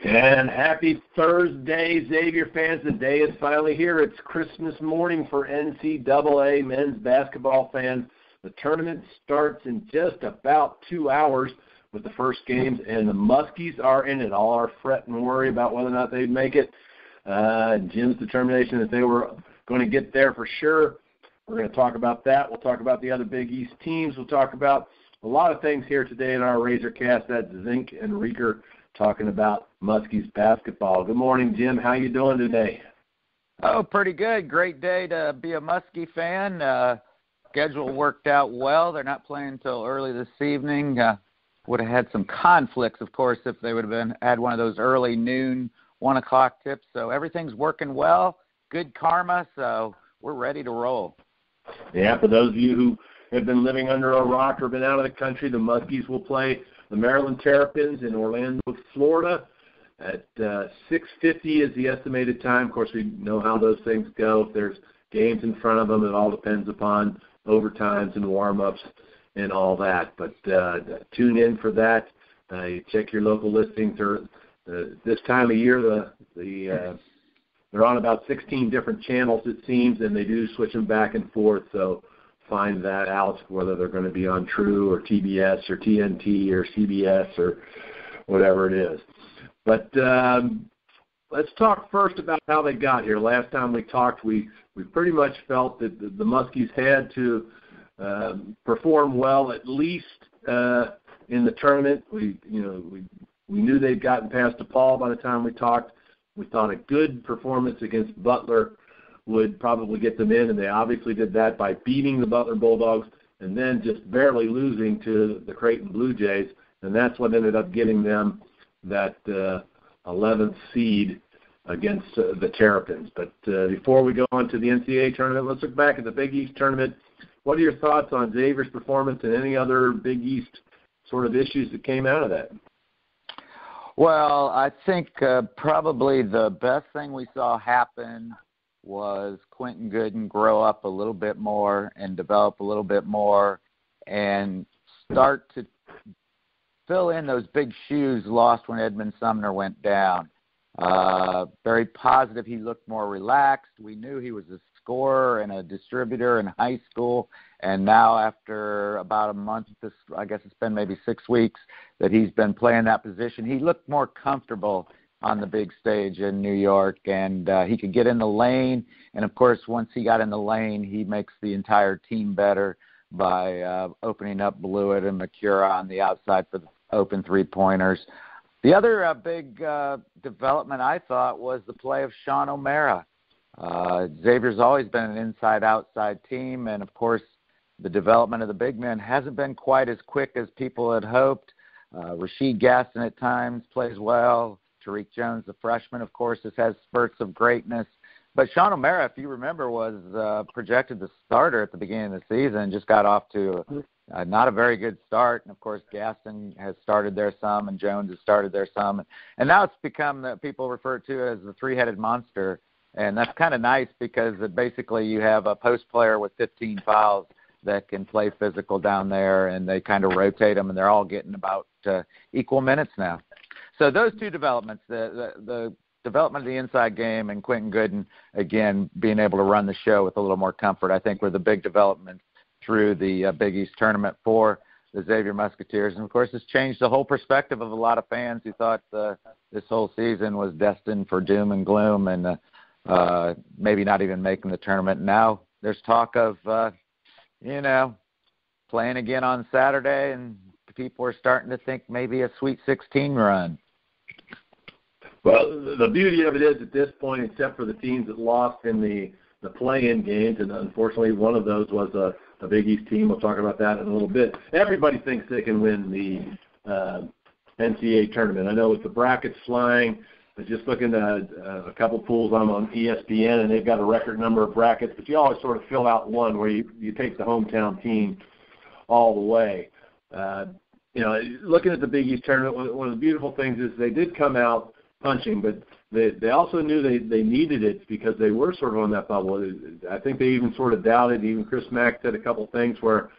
And happy Thursday, Xavier fans. The day is finally here. It's Christmas morning for NCAA men's basketball fans. The tournament starts in just about 2 hours with the first games, and the Muskies are in it. All our fret and worry about whether or not they'd make it. Jim's determination that they were going to get there for sure. We're going to talk about that. We'll talk about the other Big East teams. We'll talk about a lot of things here today in our Razorcast. That's Zink and Reaker talking about Muskies basketball. Good morning, Jim. How you doing today? Oh, pretty good. Great day to be a Muskie fan. Schedule worked out well. They're not playing until early this evening. Would have had some conflicts, of course, if they would have had one of those early noon, 1 o'clock tips. So everything's working well. Good karma. So we're ready to roll. Yeah, for those of you who have been living under a rock or been out of the country, the Muskies will play the Maryland Terrapins in Orlando, Florida at 6:50 is the estimated time. Of course, we know how those things go. If there's games in front of them, it all depends upon overtimes and warm-ups and all that. But tune in for that. You check your local listings. This time of year, they're on about 16 different channels, it seems, and they do switch them back and forth. So find that out, whether they're going to be on True or TBS or TNT or CBS or whatever it is. But let's talk first about how they got here. Last time we talked, we pretty much felt that the Muskies had to perform well, at least in the tournament. We knew they'd gotten past DePaul by the time we talked. We thought a good performance against Butler would probably get them in, and they obviously did that by beating the Butler Bulldogs and then just barely losing to the Creighton Blue Jays, and that's what ended up getting them that 11th seed against the Terrapins. But before we go on to the NCAA tournament, let's look back at the Big East tournament. What are your thoughts on Xavier's performance and any other Big East sort of issues that came out of that? Well, I think probably the best thing we saw happen was Quentin Gooden grow up a little bit more and develop a little bit more and start to fill in those big shoes lost when Edmund Sumner went down. Very positive. He looked more relaxed. We knew he was a scorer and a distributor in high school, and now after about a month, I guess it's been maybe 6 weeks that he's been playing that position, he looked more comfortable on the big stage in New York, and he could get in the lane. And, of course, once he got in the lane, he makes the entire team better by opening up Blewett and McCura on the outside for the open three-pointers. The other big development, I thought, was the play of Sean O'Mara. Xavier's always been an inside-outside team, and, of course, the development of the big men hasn't been quite as quick as people had hoped. Rasheed Gaston at times plays well. Tariq Jones, the freshman, of course, has spurts of greatness. But Sean O'Mara, if you remember, was projected the starter at the beginning of the season, just got off to not a very good start. And, of course, Gaston has started there some, and Jones has started there some. And now it's become that people refer to as the three-headed monster. And that's kind of nice because basically you have a post player with 15 fouls that can play physical down there, and they kind of rotate them, and they're all getting about equal minutes now. So those two developments, the development of the inside game and Quentin Gooden, again, being able to run the show with a little more comfort, I think were the big developments through the Big East tournament for the Xavier Musketeers. And, of course, it's changed the whole perspective of a lot of fans who thought this whole season was destined for doom and gloom and maybe not even making the tournament. Now there's talk of, playing again on Saturday, and people are starting to think maybe a Sweet 16 run. Well, the beauty of it is at this point, except for the teams that lost in the play-in games, and unfortunately one of those was a Big East team. We'll talk about that in a little bit. Everybody thinks they can win the NCAA tournament. I know with the brackets flying, I was just looking at a couple pools on ESPN, and they've got a record number of brackets, but you always sort of fill out one where you take the hometown team all the way. Looking at the Big East tournament, one of the beautiful things is they did come out punching, but they also knew they needed it because they were sort of on that bubble. I think they even sort of doubted. Even Chris Mack said a couple things where,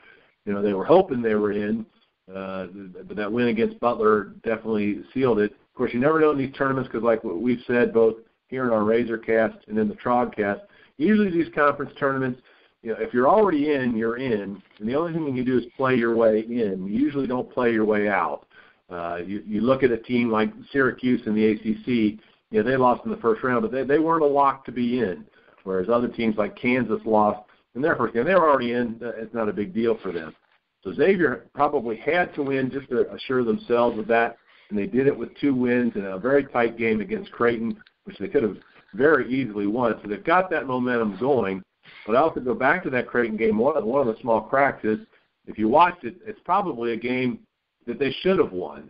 they were hoping they were in, but that win against Butler definitely sealed it. Of course, you never know in these tournaments because, like what we've said, both here in our Razorcast and in the Trogcast, usually these conference tournaments, if you're already in, you're in, and the only thing you can do is play your way in. You usually don't play your way out. You look at a team like Syracuse in the ACC, they lost in the first round, but they weren't a lock to be in, whereas other teams like Kansas lost in their first game. They were already in. It's not a big deal for them. So Xavier probably had to win just to assure themselves of that, and they did it with 2 wins in a very tight game against Creighton, which they could have very easily won. So they've got that momentum going. But I also go back to that Creighton game. One of the small cracks is if you watched it, it's probably a game that they should have won.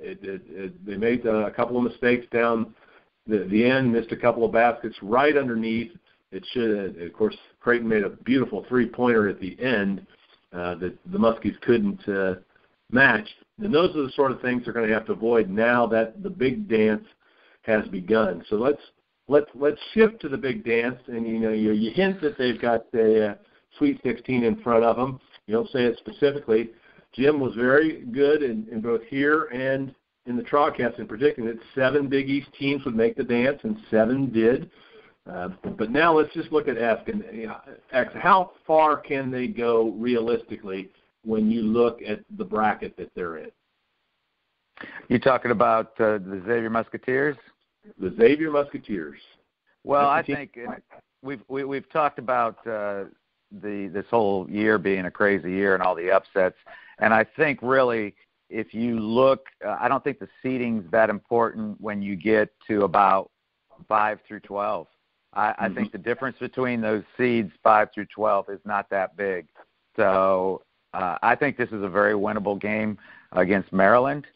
They made a couple of mistakes down the end, missed a couple of baskets right underneath. It should. Of course, Creighton made a beautiful 3-pointer at the end that the Muskies couldn't match. And those are the sort of things they're going to have to avoid now that the big dance has begun. So let's shift to the big dance. And you hint that they've got a Sweet 16 in front of them. You don't say it specifically. Jim was very good in both here and in the Trogcast in particular. 7 Big East teams would make the dance, and 7 did. But now let's just look at X. How far can they go realistically when you look at the bracket that they're in? You talking about the Xavier Musketeers? The Xavier Musketeers. Well, I think we've talked about this whole year being a crazy year and all the upsets, and I think really if you look, I don't think the seeding's that important when you get to about 5 through 12. I think the difference between those seeds 5 through 12 is not that big. So I think this is a very winnable game against Maryland.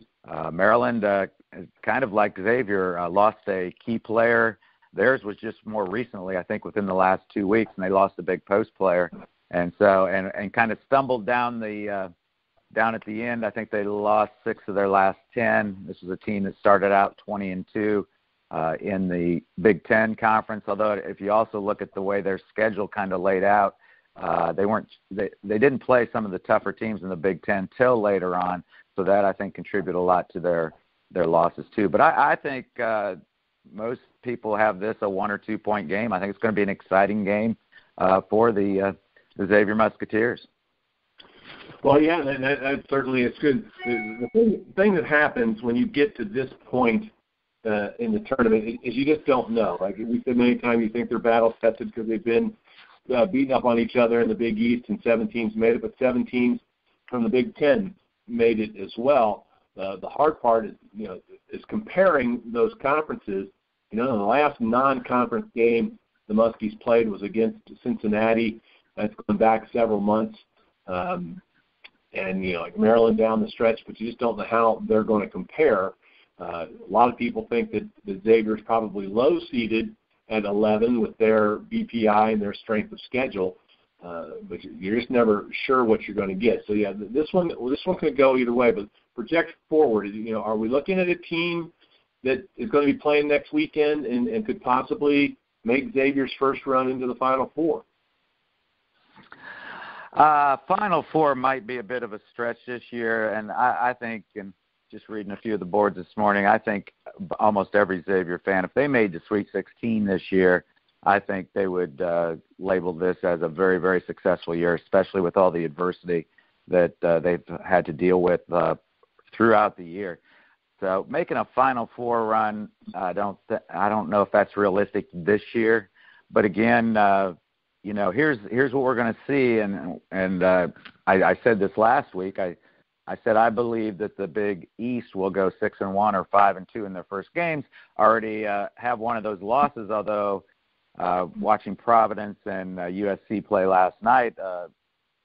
Maryland, kind of like Xavier, lost a key player. Theirs was just more recently, I think, within the last 2 weeks, and they lost a big post player, and so and kind of stumbled down at the end. I think they lost 6 of their last 10. This was a team that started out 20-2 in the Big Ten conference. Although if you also look at the way their schedule kind of laid out, they didn't play some of the tougher teams in the Big Ten till later on. So that I think contributed a lot to their losses too. But I think most people have this a 1 or 2 point game. I think it's going to be an exciting game for the Xavier Musketeers. Well, yeah, that certainly is good. The thing that happens when you get to this point in the tournament is you just don't know. Like we said many times, you think they're battle tested because they've been beating up on each other in the Big East, and 7 teams made it, but 7 teams from the Big Ten made it as well. The hard part is comparing those conferences. The last non-conference game the Muskies played was against Cincinnati. That's going back several months. And like Maryland down the stretch, but you just don't know how they're going to compare. A lot of people think that Xavier is probably low-seeded at 11 with their BPI and their strength of schedule, but you're just never sure what you're going to get. So yeah, this one could go either way. But project forward, are we looking at a team that is going to be playing next weekend and could possibly make Xavier's first run into the Final Four? Final Four might be a bit of a stretch this year, and I think, and just reading a few of the boards this morning, I think almost every Xavier fan, if they made the Sweet 16 this year, I think they would label this as a very, very successful year, especially with all the adversity that they've had to deal with throughout the year. So making a Final Four run, I don't know if that's realistic this year, but again, here's what we're going to see, and I said this last week. I said I believe that the Big East will go 6-1 or 5-2 in their first games. Already have one of those losses, although watching Providence and USC play last night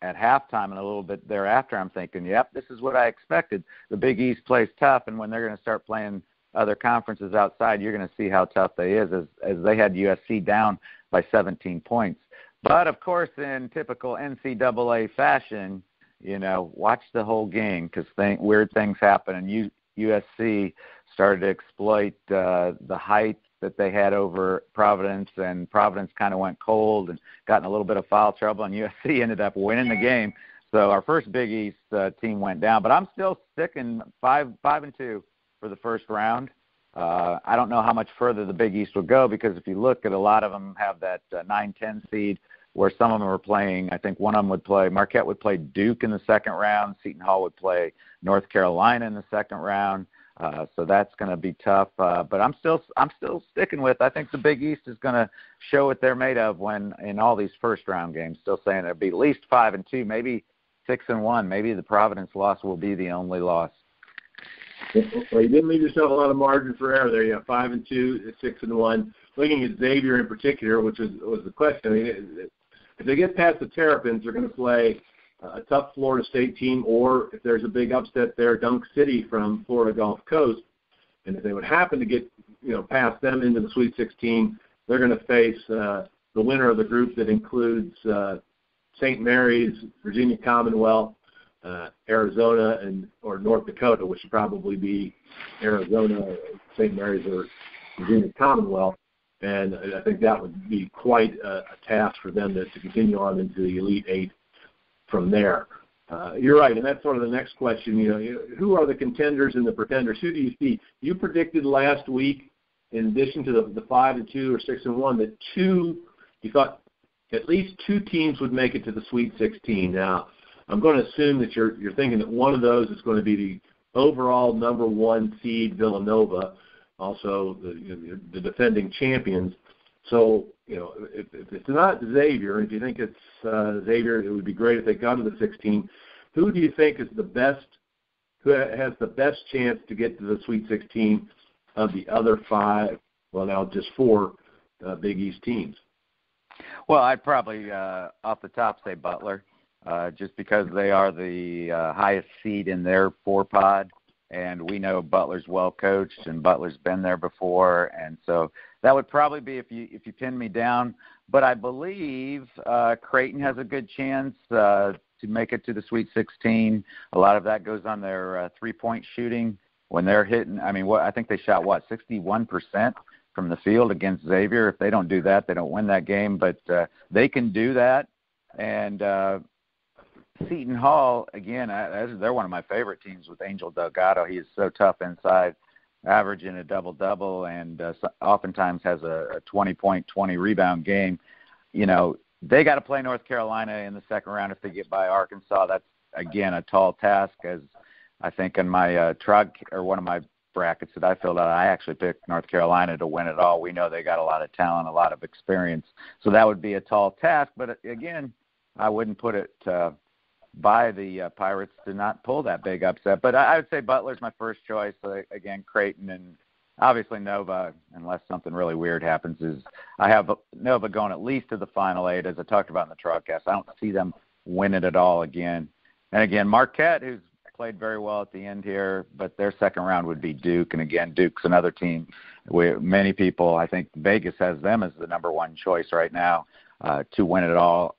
at halftime and a little bit thereafter, I'm thinking, yep, this is what I expected. The Big East plays tough, and when they're going to start playing other conferences outside, you're going to see how tough they is, as they had USC down by 17 points. But, of course, in typical NCAA fashion, watch the whole game because weird things happen. And USC started to exploit the height that they had over Providence, and Providence kind of went cold and got in a little bit of foul trouble, and USC ended up winning the game. So our first Big East team went down. But I'm still sticking 5-2 for the first round. I don't know how much further the Big East will go, because if you look at a lot of them have that 9-10 seed, where some of them are playing. I think one of them would play, Marquette would play Duke in the second round. Seton Hall would play North Carolina in the second round. So that's going to be tough. But I'm still sticking with, I think the Big East is going to show what they're made of when in all these first round games. Still saying it'll be at least 5-2, maybe 6-1. Maybe the Providence loss will be the only loss. Well, you didn't leave yourself a lot of margin for error there. You have 5-2, 6-1. Looking at Xavier in particular, which was the question. I mean, if they get past the Terrapins, they're going to play a tough Florida State team, or if there's a big upset there, Dunk City from Florida Gulf Coast. And if they would happen to get past them into the Sweet 16, they're going to face the winner of the group that includes St. Mary's, Virginia Commonwealth, Arizona, or North Dakota, which would probably be Arizona, St. Mary's, or Virginia Commonwealth. And I think that would be quite a task for them to continue on into the Elite Eight from there. You're right, and that's sort of the next question. Who are the contenders and the pretenders? Who do you see? You predicted last week, in addition to the 5-2 or 6-1, that you thought at least two teams would make it to the Sweet 16. Now, I'm going to assume that you're thinking that one of those is going to be the overall number one seed Villanova, also the defending champions. So, if it's not Xavier, and if you think it's Xavier, it would be great if they got to the 16. Who do you think is who has the best chance to get to the Sweet 16 of the other five, well, now just four Big East teams? Well, I'd probably, off the top, say Butler, just because they are the highest seed in their four-pod. And we know Butler's well coached, and Butler's been there before, and so that would probably be if you pin me down. But I believe Creighton has a good chance to make it to the Sweet 16. A lot of that goes on their three-point shooting when they're hitting. I mean, I think they shot 61% from the field against Xavier. If they don't do that, they don't win that game. But they can do that, and Seton Hall, again, they're one of my favorite teams with Angel Delgado. He is so tough inside, averaging a double-double, and oftentimes has a 20-point, 20-rebound game. They got to play North Carolina in the second round if they get by Arkansas. That's, again, a tall task, as I think in my one of my brackets that I filled out, I actually picked North Carolina to win it all. We know they got a lot of talent, a lot of experience. So that would be a tall task. But, again, I wouldn't put it by the Pirates to not pull that big upset. But I would say Butler's my first choice. Again, Creighton, and obviously Nova, unless something really weird happens, I have Nova going at least to the Final Eight, as I talked about in the Truckcast. I don't see them winning it all again. And again, Marquette, who's played very well at the end here, but their second round would be Duke. And again, Duke's another team where many people, I think Vegas has them as the number one choice right now to win it all,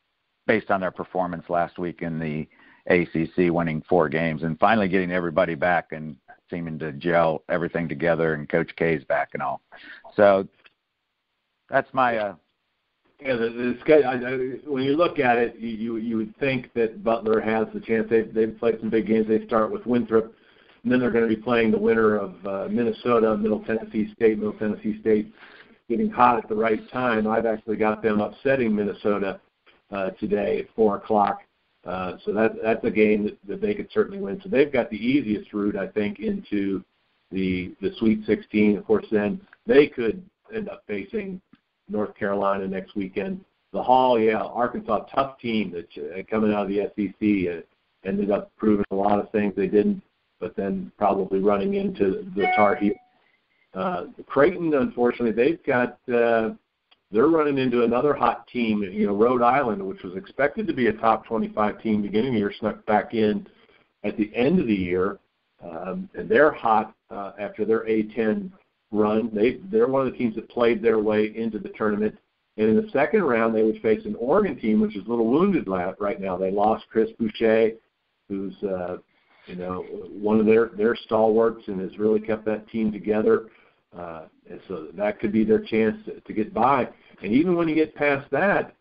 based on their performance last week in the ACC, winning 4 games and finally getting everybody back and seeming to gel everything together, and Coach K's back and all. So that's my when you look at it, you would think that Butler has the chance. They've played some big games. They start with Winthrop, and then they're going to be playing the winner of Minnesota, Middle Tennessee State. Middle Tennessee State getting hot at the right time. I've actually got them upsetting Minnesota today at 4 o'clock. So that's a game that they could certainly win. So they've got the easiest route, I think, into the Sweet 16. Of course, then they could end up facing North Carolina next weekend. The Hall, Arkansas, tough team that's coming out of the SEC. Ended up proving a lot of things they didn't, but then probably running into the Tar Heels. Creighton, unfortunately, they've got they're running into another hot team. Rhode Island, which was expected to be a top 25 team beginning of the year, snuck back in at the end of the year, and they're hot after their A10 run. They're one of the teams that played their way into the tournament. And in the second round, they would face an Oregon team, which is a little wounded right now. They lost Chris Boucher, who's one of their stalwarts and has really kept that team together. And so that could be their chance to get by. And even when you get past that,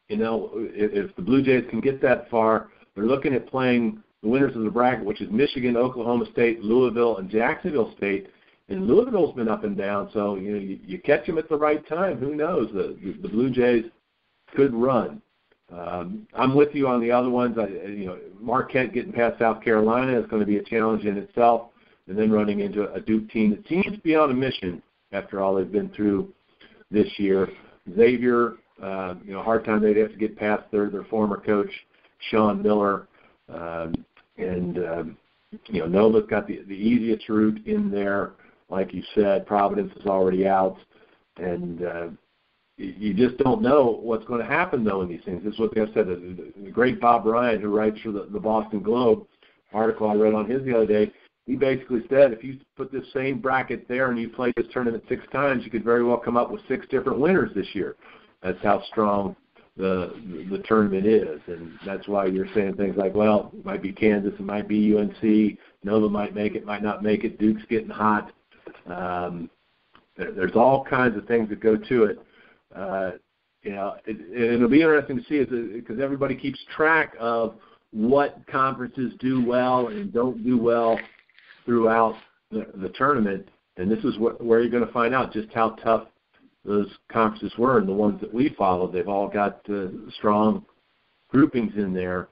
if the Blue Jays can get that far, they're looking at playing the winners of the bracket, which is Michigan, Oklahoma State, Louisville, and Jacksonville State. And Louisville's been up and down, so you catch them at the right time. Who knows? The Blue Jays could run. I'm with you on the other ones. Marquette getting past South Carolina is going to be a challenge in itself, and then running into a Duke team that seems to be on a mission after all they've been through this year. Xavier, hard time they'd have to get past their former coach, Sean Miller, Nova's got the easiest route in there. Like you said, Providence is already out, and you just don't know what's going to happen, though, in these things. This is what I said. The great Bob Ryan, who writes for the Boston Globe, article I read on his the other day, he basically said if you put this same bracket there and you play this tournament 6 times, you could very well come up with 6 different winners this year. That's how strong the tournament is, and that's why you're saying things like, well, it might be Kansas, it might be UNC, Nova might make it, might not make it, Duke's getting hot. There's all kinds of things that go to it. It'll be interesting to see because everybody keeps track of what conferences do well and don't do well throughout the tournament, and this is where you're going to find out just how tough those conferences were. And the ones that we followed, they've all got strong groupings in there.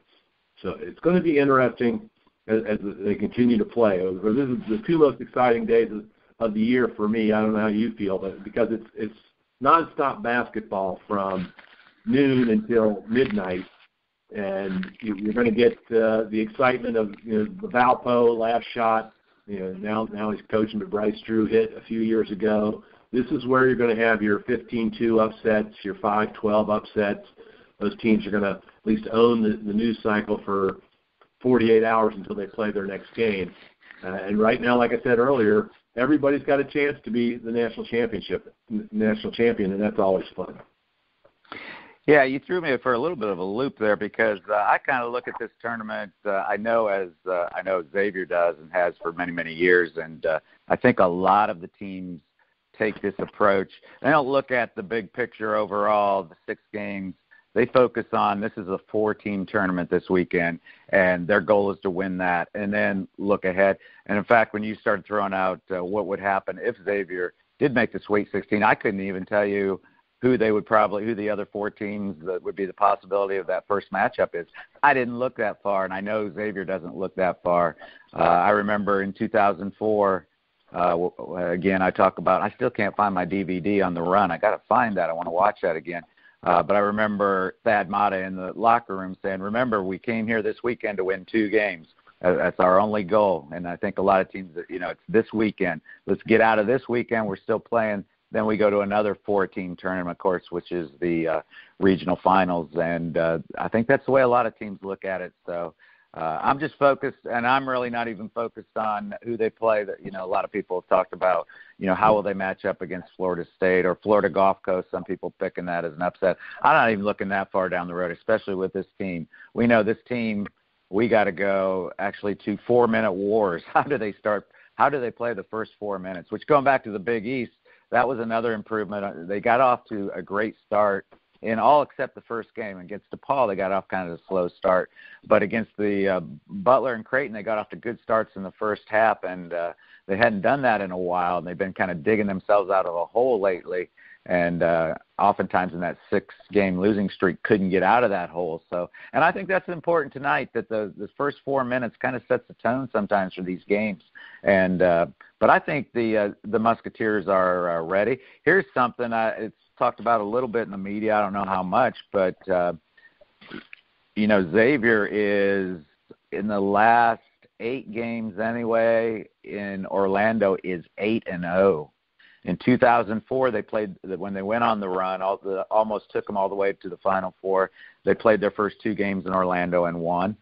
So it's going to be interesting as they continue to play. This is the 2 most exciting days of the year for me. I don't know how you feel, but because it's nonstop basketball from noon until midnight, and you're going to get the excitement of the Valpo last shot. Now he's coaching, but Bryce Drew hit a few years ago. This is where you're going to have your 15-2 upsets, your 5-12 upsets. Those teams are going to at least own the news cycle for 48 hours until they play their next game. And right now, like I said earlier, everybody's got a chance to be the national champion, and that's always fun. Yeah, you threw me for a little bit of a loop there because I kind of look at this tournament. I know Xavier does and has for many, many years, and I think a lot of the teams take this approach. They don't look at the big picture overall, the 6 games. They focus on this is a 4-team tournament this weekend, and their goal is to win that and then look ahead. And, in fact, when you started throwing out what would happen if Xavier did make the Sweet 16, I couldn't even tell you who the other 4 teams that would be the possibility of that first matchup is. I didn't look that far, and I know Xavier doesn't look that far. I remember in 2004, again, I still can't find my DVD on the run. I got to find that. I want to watch that again. But I remember Thad Matta in the locker room saying, remember, we came here this weekend to win 2 games. That's our only goal. And I think a lot of teams, it's this weekend. Let's get out of this weekend. We're still playing. Then we go to another 4-team tournament, of course, which is the regional finals. And I think that's the way a lot of teams look at it. So I'm just focused, and I'm really not even focused on who they play. That a lot of people have talked about, how will they match up against Florida State or Florida Gulf Coast. Some people picking that as an upset. I'm not even looking that far down the road, especially with this team. We know this team. We got to go actually to 4-minute wars. How do they start? How do they play the first 4 minutes? Which, going back to the Big East, that was another improvement. They got off to a great start in all except the first game. Against DePaul, they got off kind of a slow start. But against the Butler and Creighton, they got off to good starts in the first half, and they hadn't done that in a while, and they've been kind of digging themselves out of a hole lately. And oftentimes in that 6-game losing streak couldn't get out of that hole. So, and I think that's important tonight, that the first 4 minutes kind of sets the tone sometimes for these games. And but I think the Musketeers are ready. Here's something it's talked about a little bit in the media. I don't know how much, but Xavier is in the last 8 games anyway in Orlando is 8-0. In 2004, they played when they went on the run. Almost took them all the way to the Final Four. They played their first 2 games in Orlando and won.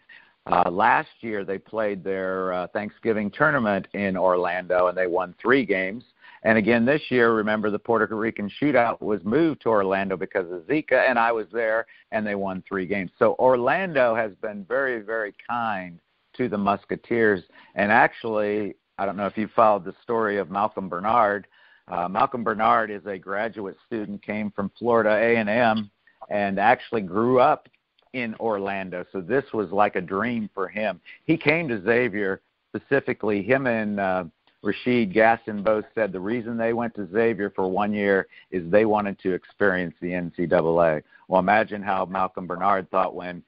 Last year, they played their Thanksgiving tournament in Orlando, and they won 3 games. And again, this year, remember, the Puerto Rican shootout was moved to Orlando because of Zika, and I was there, and they won 3 games. So Orlando has been very, very kind to the Musketeers. And actually, I don't know if you followed the story of Malcolm Bernard. Malcolm Bernard is a graduate student, came from Florida A&M, and actually grew up in Orlando. So this was like a dream for him. He came to Xavier specifically. Him and Rashid Gaston both said the reason they went to Xavier for 1 year is they wanted to experience the NCAA. Well, imagine how Malcolm Bernard thought when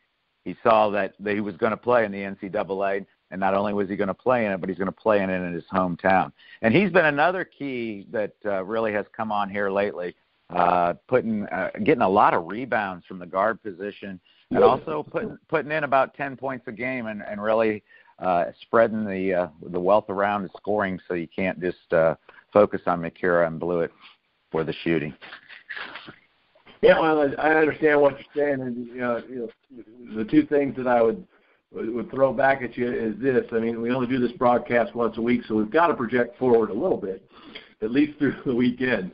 he saw that he was going to play in the NCAA, and not only was he going to play in it, but he's going to play in it in his hometown. And he's been another key that really has come on here lately, getting a lot of rebounds from the guard position, and also putting in about 10 points a game, and really spreading the wealth around the scoring, so you can't just focus on Mikura and Blewett for the shooting. Yeah, well, I understand what you're saying, and the two things that I would throw back at you is this. I mean, we only do this broadcast once a week, so we've got to project forward a little bit, at least through the weekend.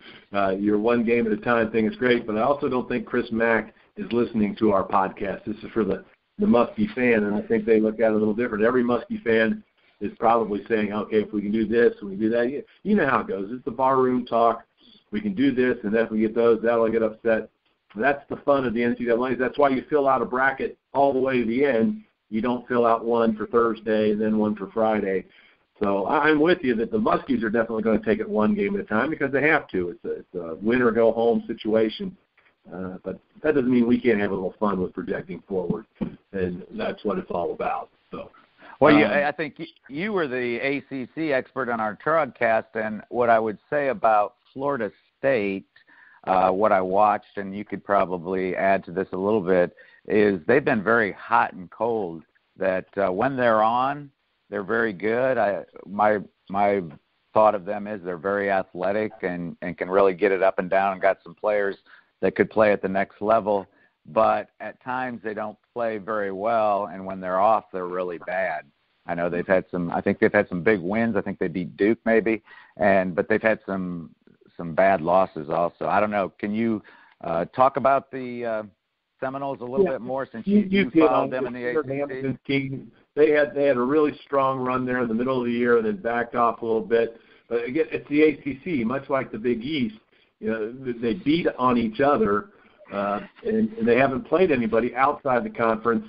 Your one game at a time thing is great, but I also don't think Chris Mack is listening to our podcast. This is for the Muskie fan, and I think they look at it a little different. Every Muskie fan is probably saying, okay, if we can do this, we can do that. You know how it goes. It's the barroom talk. We can do this, and then if we get those, that'll get upset. That's the fun of the NCAA. That's why you fill out a bracket all the way to the end. You don't fill out one for Thursday and then one for Friday. So I'm with you that the Muskies are definitely going to take it one game at a time because they have to. It's a win or go home situation. But that doesn't mean we can't have a little fun with projecting forward, and that's what it's all about. So, well, I think you were the ACC expert on our broadcast, and what I would say about Florida State, what I watched, and you could probably add to this a little bit, is they've been very hot and cold. That when they're on, they're very good. My thought of them is they're very athletic and can really get it up and down, and got some players that could play at the next level, but at times they don't play very well, and when they're off, they're really bad. I know I think they've had some big wins. I think they beat Duke maybe, but they've had some bad losses also. I don't know. Can you talk about the Seminoles a little bit more, since you followed them in the ACC? They had a really strong run there in the middle of the year and then backed off a little bit. But again, it's the ACC, much like the Big East. They beat on each other, and they haven't played anybody outside the conference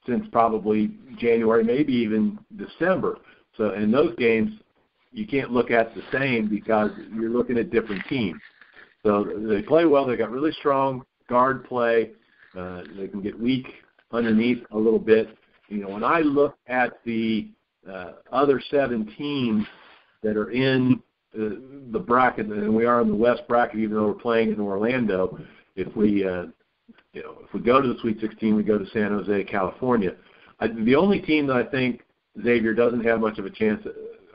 since probably January, maybe even December. So in those games, you can't look at the same because you're looking at different teams. So they play well. They got really strong guard play. They can get weak underneath a little bit. When I look at the other 7 teams that are in the bracket, and we are in the West bracket, even though we're playing in Orlando. If we go to the Sweet 16, we go to San Jose, California. The only team that I think Xavier doesn't have much of a chance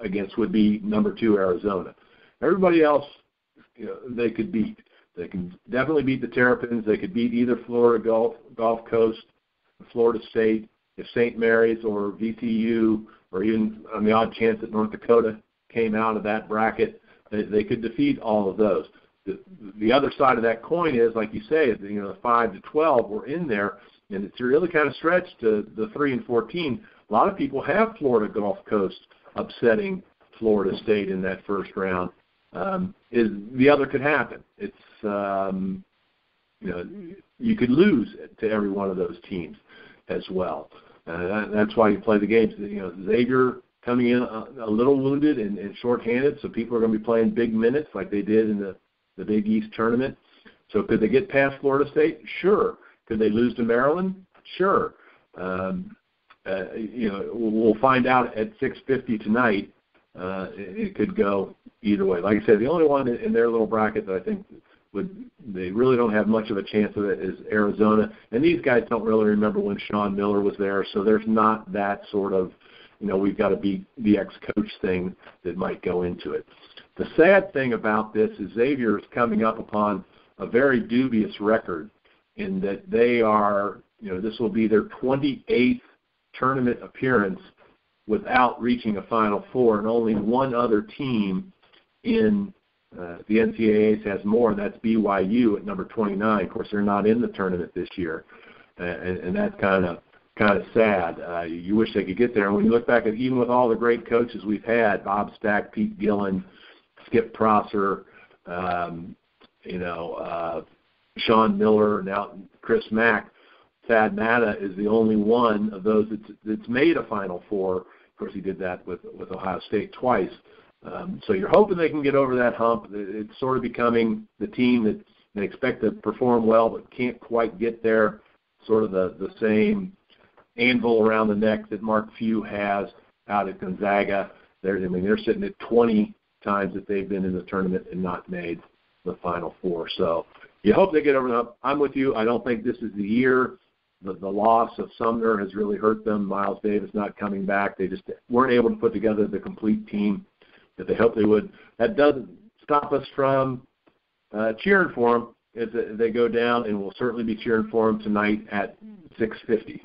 against would be number 2 Arizona. Everybody else, they could beat. They can definitely beat the Terrapins. They could beat either Florida Gulf Coast, Florida State, if St. Mary's or VCU, or even on the odd chance that North Dakota came out of that bracket, they could defeat all of those. The other side of that coin is, like you say, the 5 to 12 were in there, and it's really kind of stretched to the 3 and 14. A lot of people have Florida Gulf Coast upsetting Florida State in that first round. The other could happen. It's you could lose to every one of those teams as well. That's why you play the games. Xavier coming in a little wounded and shorthanded, so people are going to be playing big minutes like they did in the Big East tournament. So could they get past Florida State? Sure. Could they lose to Maryland? Sure. We'll find out at 6:50 tonight. It could go either way. Like I said, the only one in their little bracket that I think they really don't have much of a chance of it is Arizona. And these guys don't really remember when Sean Miller was there, so there's not that sort of, we've got to beat the ex-coach thing that might go into it. The sad thing about this is Xavier is coming up upon a very dubious record in that they are, this will be their 28th tournament appearance without reaching a Final Four, and only one other team in the NCAA has more, and that's BYU at number 29. Of course, they're not in the tournament this year, and that's kind of sad. You wish they could get there. And when you look back at, even with all the great coaches we've had, Bob Stack, Pete Gillen, Skip Prosser, Sean Miller, now Chris Mack, Thad Matta is the only one of those that's made a Final Four. Of course, he did that with Ohio State twice. So you're hoping they can get over that hump. It's sort of becoming the team that they expect to perform well but can't quite get there, sort of the same anvil around the neck that Mark Few has out at Gonzaga. They're sitting at 20 times that they've been in the tournament and not made the Final Four. So you hope they get over the hump. I'm with you. I don't think this is the year. The loss of Sumner has really hurt them. Miles Davis not coming back. They just weren't able to put together the complete team that they hoped they would. That doesn't stop us from cheering for them as they go down, and we'll certainly be cheering for them tonight at 6:50.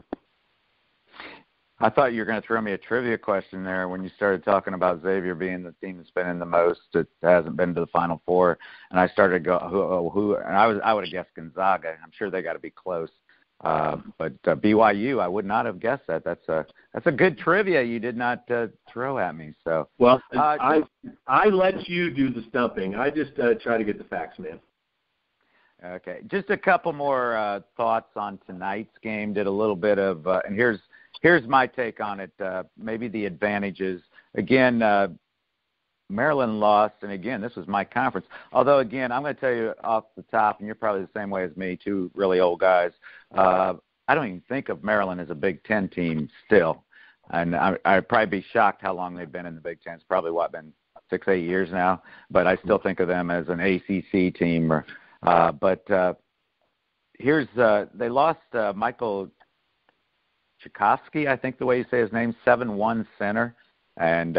I thought you were going to throw me a trivia question there when you started talking about Xavier being the team that's been in the most, that hasn't been to the Final Four, and I started to go, who? And I would have guessed Gonzaga. I'm sure they got to be close. But BYU, I would not have guessed that. That's a good trivia you did not throw at me. So well, I let you do the stumping. I just try to get the facts, man. Okay, just a couple more thoughts on tonight's game. Did a little bit of, and here's my take on it. Maybe the advantages. Again, Maryland lost, and again, this was my conference. Although, again, I'm going to tell you off the top, and you're probably the same way as me, two really old guys. I don't even think of Maryland as a Big Ten team still. And I'd probably be shocked how long they've been in the Big Ten. It's probably, been 6-8 years now. But I still think of them as an ACC team. But here's they lost Michael Tchaikovsky, I think the way you say his name, 7'1" center. And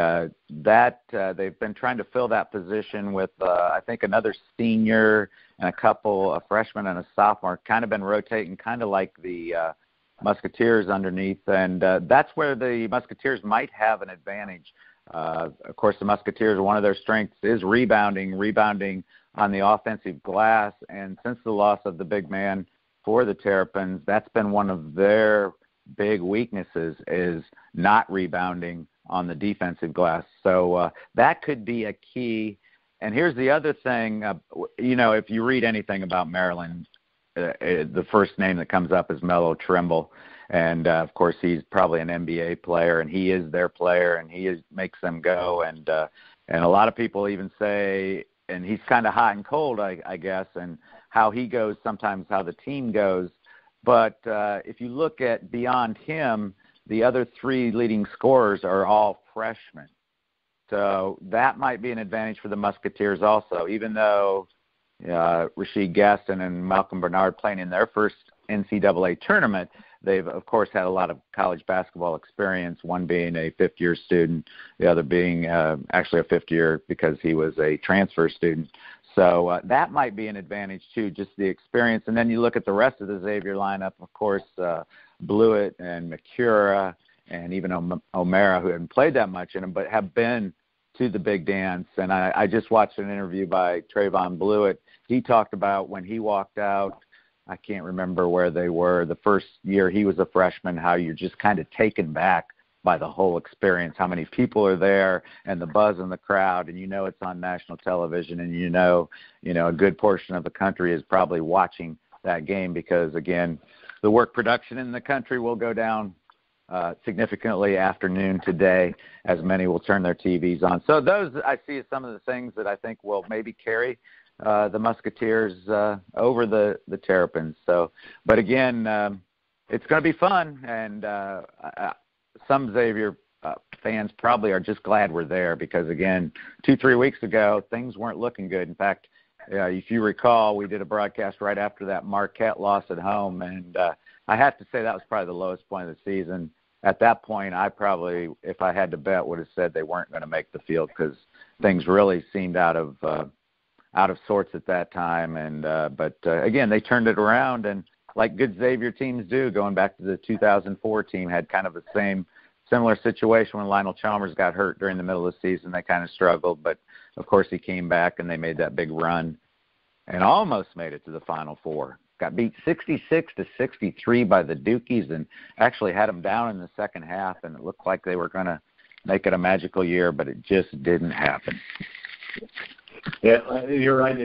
they've been trying to fill that position with, I think, another senior and a couple, a freshman and a sophomore, kind of been rotating, kind of like the Musketeers underneath. And that's where the Musketeers might have an advantage. Of course, the Musketeers, one of their strengths is rebounding on the offensive glass. And since the loss of the big man for the Terrapins, that's been one of their big weaknesses, is not rebounding on the defensive glass. So that could be a key. And here's the other thing. If you read anything about Maryland, the first name that comes up is Melo Trimble. And, of course, he's probably an NBA player, and he is their player, and he makes them go. And a lot of people even say, and he's kind of hot and cold, I guess, and how he goes, sometimes how the team goes. But if you look at beyond him, the other three leading scorers are all freshmen. So that might be an advantage for the Musketeers also, even though Rasheed Gaston and Malcolm Bernard playing in their first NCAA tournament, they've, of course, had a lot of college basketball experience, one being a fifth-year student, the other being actually a fifth-year because he was a transfer student. So that might be an advantage, too, just the experience. And then you look at the rest of the Xavier lineup, of course, Blewett and McCura and even O'Mara, who hadn't played that much in them, but have been to the big dance. And I just watched an interview by Trayvon Blewett. He talked about when he walked out, I can't remember where they were, the first year he was a freshman, how you're just kind of taken back by the whole experience, how many people are there and the buzz in the crowd, and it's on national television, and a good portion of the country is probably watching that game because, again, the work production in the country will go down significantly after noon today, as many will turn their TVs on. So those I see as some of the things that I think will maybe carry the Musketeers over the Terrapins. So, but again, it's going to be fun, and some Xavier fans probably are just glad we're there because, again, 2-3 weeks ago, things weren't looking good. In fact, if you recall, we did a broadcast right after that Marquette loss at home, and I have to say that was probably the lowest point of the season. At that point, I probably, if I had to bet, would have said they weren't going to make the field because things really seemed out of sorts at that time. And but again, they turned it around, and like good Xavier teams do, going back to the 2004 team, had kind of the similar situation when Lionel Chalmers got hurt during the middle of the season. They kind of struggled, but of course he came back and they made that big run and almost made it to the Final Four. Got beat 66-63 by the Dukies and actually had them down in the second half, and it looked like they were going to make it a magical year, but it just didn't happen. Yeah, you're right.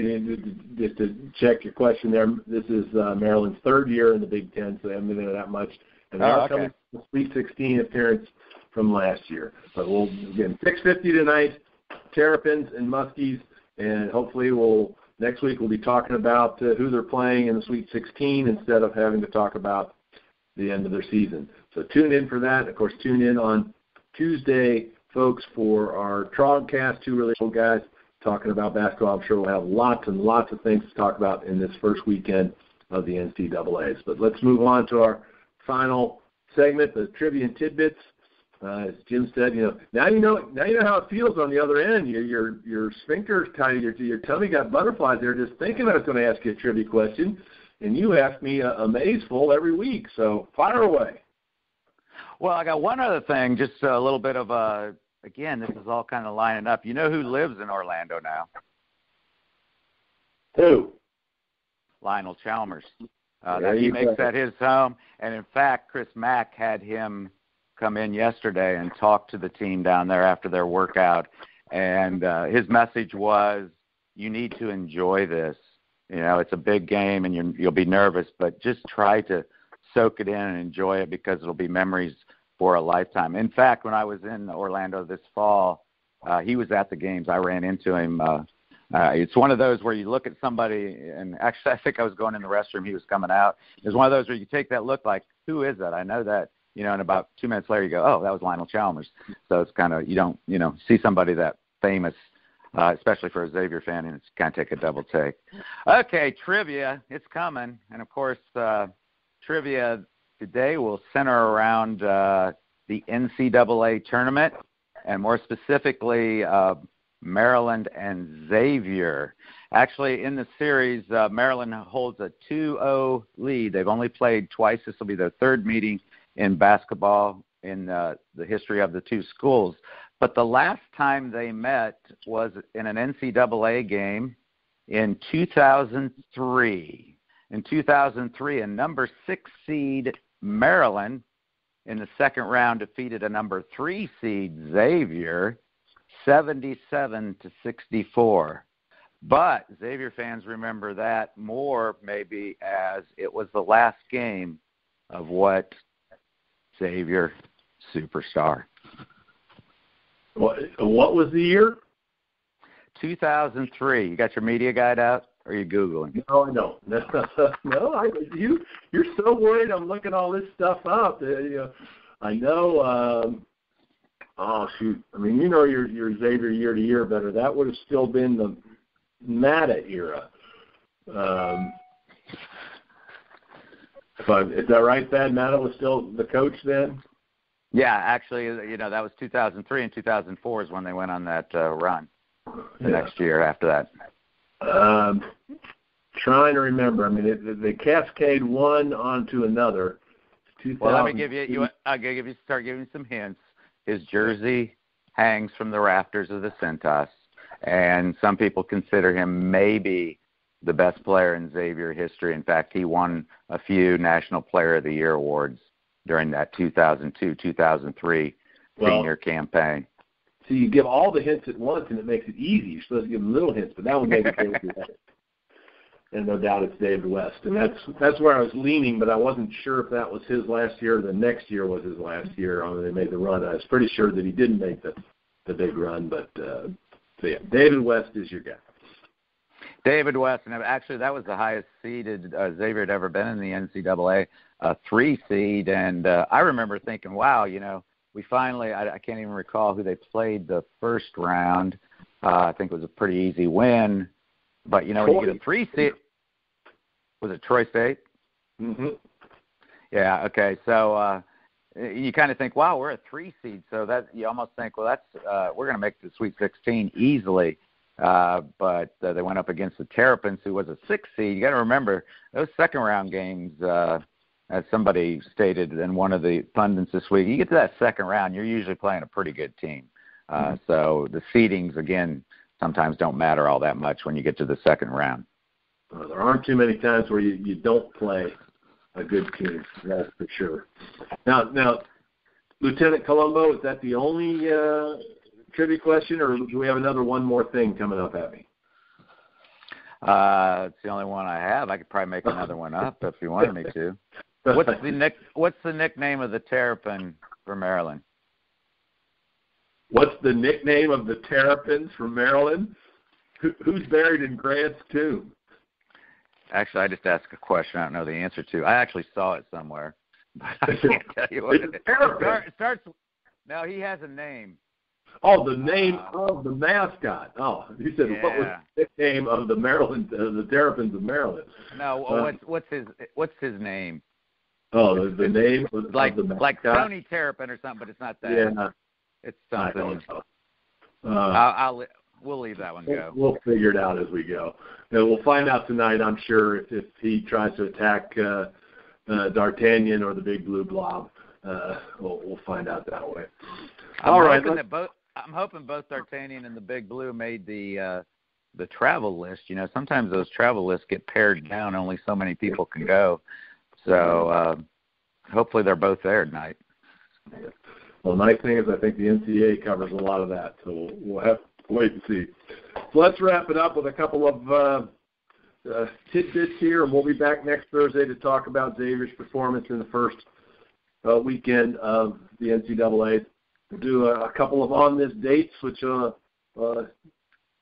Just to check your question there, this is Maryland's third year in the Big Ten, so they haven't been there that much. And they are coming to the Sweet 16 appearance from last year. But again, 6:50 tonight, Terrapins and Muskies, and hopefully next week we'll be talking about who they're playing in the Sweet 16 instead of having to talk about the end of their season. So tune in for that. Of course, tune in on Tuesday, folks, for our Trogcast, two really old guys talking about basketball. I'm sure we'll have lots and lots of things to talk about in this first weekend of the NCAAs. But let's move on to our final segment, the Trivia and Tidbits. As Jim said, now you know how it feels on the other end. Your sphincter's tight, your tummy got butterflies there just thinking I was going to ask you a trivia question, and you ask me a maze full every week. So fire away. Well, I got one other thing, just a little bit of again, this is all kind of lining up. You know who lives in Orlando now? Who? Lionel Chalmers. He makes that his home. And, in fact, Chris Mack had him come in yesterday and talk to the team down there after their workout. And his message was, you need to enjoy this. It's a big game and you'll be nervous, but just try to soak it in and enjoy it because it'll be memories for a lifetime. In fact, when I was in Orlando this fall, he was at the games. I ran into him. It's one of those where you look at somebody, and actually I think I was going in the restroom. He was coming out. It's one of those where you take that look like, who is that? I know that. And about 2 minutes later you go, oh, that was Lionel Chalmers. So it's kind of, you don't, see somebody that famous, especially for a Xavier fan, and it's kind of take a double take. Okay, trivia, it's coming. And, of course, trivia today will center around the NCAA tournament, and more specifically Maryland and Xavier. Actually, in the series, Maryland holds a 2-0 lead. They've only played twice. This will be their third meeting in basketball in the history of the two schools. But the last time they met was in an NCAA game in 2003. In 2003, a number 6 seed Maryland in the second round defeated a number 3 seed Xavier 77-64. But Xavier fans remember that more maybe as it was the last game of what Xavier superstar. What was the year? 2003. You got your media guide out? Or are you Googling? No, I don't. No, you're so worried I'm looking all this stuff up. I know, oh, shoot. I mean, your Xavier year to year better. That would have still been the Matta era. Is that right, Thad? Matta was still the coach then? Yeah, actually, that was 2003, and 2004 is when they went on that run the next year after that. Trying to remember. I mean, they cascade one onto another. Well, let me give you. Start giving you some hints. His jersey hangs from the rafters of the Centos, and some people consider him maybe the best player in Xavier history. In fact, he won a few National Player of the Year awards during that 2002-2003 senior campaign. So you give all the hints at once, and it makes it easy. You're supposed to give them little hints, but that would make it easy. And no doubt it's David West. And that's where I was leaning, but I wasn't sure if that was his last year or the next year was his last year when they made the run. I was pretty sure that he didn't make the big run, but so yeah, David West is your guy. David West, and actually that was the highest seeded Xavier had ever been in the NCAA, a 3 seed. And I remember thinking, wow, we finally, I can't even recall who they played the first round. I think it was a pretty easy win. But, when you get a 3 seed, was it Troy State? Mm-hmm. Yeah, okay. So you kind of think, wow, we're a 3 seed. So that you almost think, well, that's we're going to make the Sweet 16 easily. But they went up against the Terrapins, who was a 6 seed. You got to remember, those second-round games, as somebody stated in one of the pundits this week, you get to that second round, you're usually playing a pretty good team. So the seedings, again, sometimes don't matter all that much when you get to the second round. There aren't too many times where you don't play a good team, that's for sure. Now, Lieutenant Colombo, is that the only trivia question, or do we have one more thing coming up at me? It's the only one I have. I could probably make another one up if you wanted me to. What's the nickname of the Terrapin for Maryland? What's the nickname of the Terrapins from Maryland? Who's buried in Grant's tomb? Actually, I just asked a question I don't know the answer to. I actually saw it somewhere, but I can't tell you what it is. It starts. No, he has a name. Oh, the name of the mascot. Oh, you said what was the nickname of the Maryland, the Terrapins of Maryland? No, what's his name? Oh, the name of like the mascot? Like Tony Terrapin or something, but it's not that. Yeah, it's something. I don't know. We'll leave that one go. We'll figure it out as we go. And we'll find out tonight, I'm sure, if he tries to attack D'Artagnan or the Big Blue Blob. We'll find out that way. I'm hoping both D'Artagnan and the Big Blue made the travel list. You know, sometimes those travel lists get pared down. Only so many people can go. So hopefully they're both there tonight. Well, the nice thing is I think the NCAA covers a lot of that. So we'll have to wait and see. So let's wrap it up with a couple of tidbits here, and we'll be back next Thursday to talk about Xavier's performance in the first weekend of the NCAA. We'll do a couple of on-this dates, which I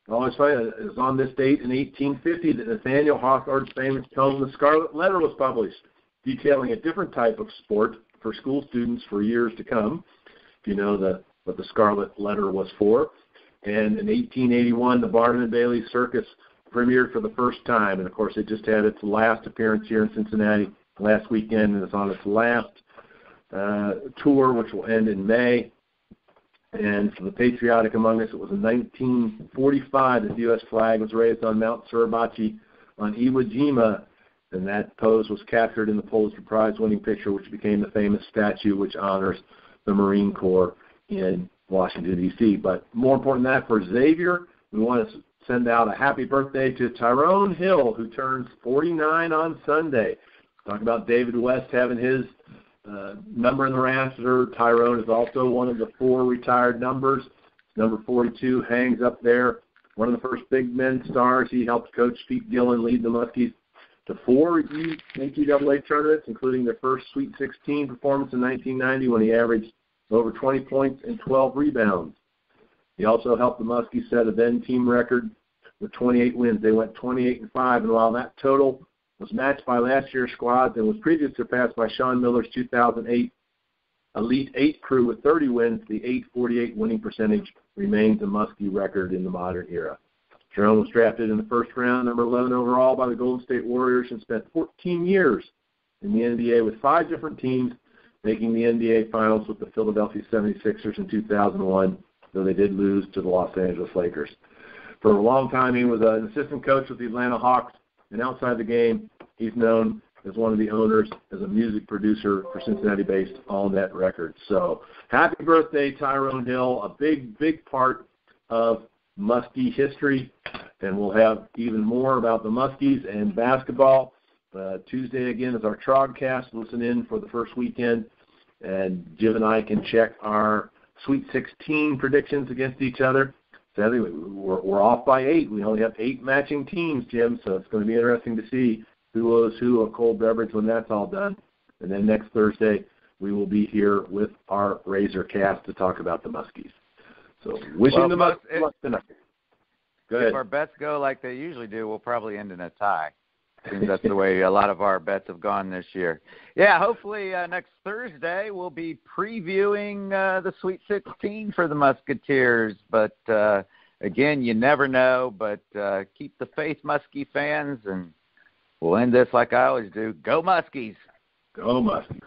always find is on this date in 1850 that Nathaniel Hawthorne's famous poem, The Scarlet Letter, was published, detailing a different type of sport for school students for years to come, if you know what the Scarlet Letter was for. And in 1881, the Barnum and Bailey Circus premiered for the first time, and of course it just had its last appearance here in Cincinnati last weekend, and it's on its last tour, which will end in May. And for the patriotic among us, it was in 1945 that the U.S. flag was raised on Mount Suribachi on Iwo Jima, and that pose was captured in the Pulitzer Prize-winning picture, which became the famous statue which honors the Marine Corps in Washington, D.C. But more important than that, for Xavier, we want to send out a happy birthday to Tyrone Hill, who turns 49 on Sunday. Talk about David West having his number in the rafter. Tyrone is also one of the 4 retired numbers. Number 42 hangs up there. One of the first big men stars. He helped Coach Pete Gillen lead the Muskies to 4 NCAA tournaments, including their first Sweet 16 performance in 1990 when he averaged over 20 points and 12 rebounds. He also helped the Muskies set a then team record with 28 wins. They went 28-5, and while that total was matched by last year's squad and was previously surpassed by Sean Miller's 2008 Elite 8 crew with 30 wins, the .848 winning percentage remains a Muskie record in the modern era. Jerome was drafted in the first round, number 11 overall, by the Golden State Warriors, and spent 14 years in the NBA with 5 different teams, making the NBA Finals with the Philadelphia 76ers in 2001, though they did lose to the Los Angeles Lakers. For a long time, he was an assistant coach with the Atlanta Hawks, and outside the game, he's known as one of the owners, as a music producer for Cincinnati-based All Net Records. So happy birthday, Tyrone Hill, a big, big part of Muskie history, and we'll have even more about the Muskies and basketball. Tuesday, again, is our Trogcast. Listen in for the first weekend, and Jim and I can check our Sweet 16 predictions against each other. Sadly, we're off by 8. We only have 8 matching teams, Jim, so it's going to be interesting to see who owes who a cold beverage when that's all done. And then next Thursday, we will be here with our Razor Cast to talk about the Muskies. So wishing the Muskies luck tonight. Go ahead. If our bets go like they usually do, we'll probably end in a tie. Seems that's the way a lot of our bets have gone this year. Yeah, hopefully next Thursday we'll be previewing the Sweet 16 for the Musketeers. But, again, you never know. But keep the faith, Muskie fans, and we'll end this like I always do. Go Muskies! Go Muskies!